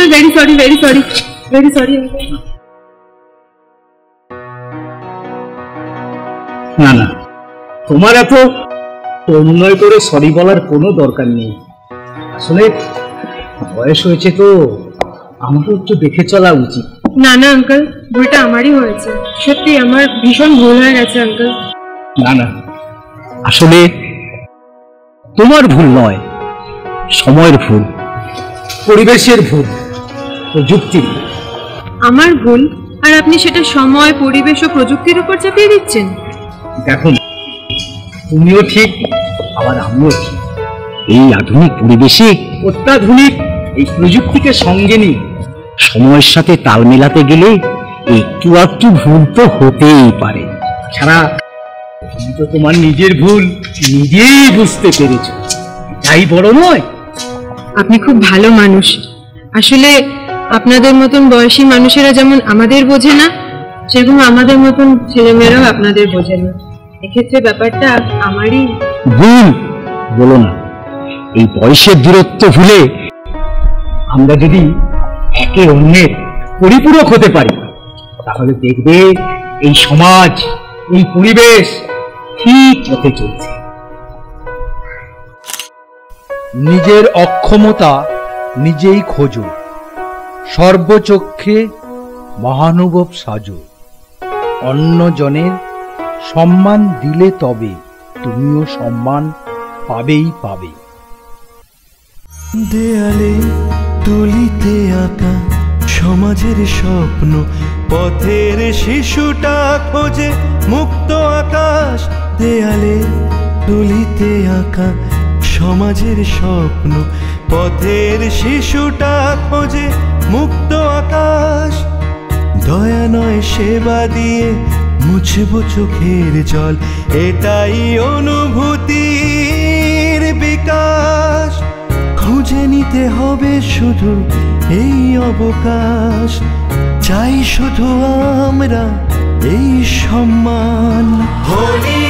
Uncle very sorry very sorry very sorry. না না, তোমার এত তন্ময় করে সরি বলার কোনো দরকার নেই। আসলে বয়স হয়েছে তো, আমারও একটু দেখে চলা উচিত। না না আঙ্কেল, ভুলটা আমারই হয়েছে, সত্যি আমার ভীষণ ভুল হয়ে গেছে আঙ্কেল। না না, আসলে তোমার ভুল নয়, সময়ের ভুল, পরিবেশের ভুল, প্রযুক্তির। আমার ভুল, আর আপনি সেটা সময়, পরিবেশ ও প্রযুক্তির উপর চাপিয়ে দিচ্ছেন। দেখো, তুমিও ঠিক আবার আমিও ঠিক। এই আধুনিক পরিবেশে অত্যাধুনিক এই প্রযুক্তিকে সঙ্গে নিয়ে সময়ের সাথে তাল মেলাতে গেলে একটু একটু ভুল তো হতেই পারে। ছাড়া তুমি তো তোমার নিজের ভুল নিজেই বুঝতে পেরেছো, তাই বড় নয়। আপনি খুব ভালো মানুষ। আসলে আপনাদের মতন বয়সী মানুষেরা যেমন আমাদের বোঝে না, সেরকম আমাদের মতন ছেলেমেয়েরাও আপনাদের বোঝে না। এক্ষেত্রে ব্যাপারটা আমারই ভুল বলো না। এই বয়সের দূরত্ব ভুলে আমরা যদি একে অন্যের পরিপূরক হতে পারি, তাহলে দেখবে এই সমাজ, এই পরিবেশ ঠিক পথে চলছে। নিজের অক্ষমতা নিজেই খোঁজো, সর্বচক্ষে মহানুভব সাজো। অন্যজনের সম্মান দিলে তবে তুমিও সম্মান পাবেই পাবে। দেয়ালে তুলিতে আঁকা সমাজের স্বপ্ন, পথের শিশুটা খোঁজে মুক্ত আকাশ। দেয়ালে তুলিতে আঁকা সমাজের স্বপ্ন, পথের শিশুটা খোঁজে মুক্ত আকাশ। দয়া নয় সেবা দিয়ে মুছবো চোখের জল, এটাই অনুভূতির বিকাশ। খুঁজে নিতে হবে শুধু এই অবকাশ, চাই শুধু আমরা এই সম্মান। হোলি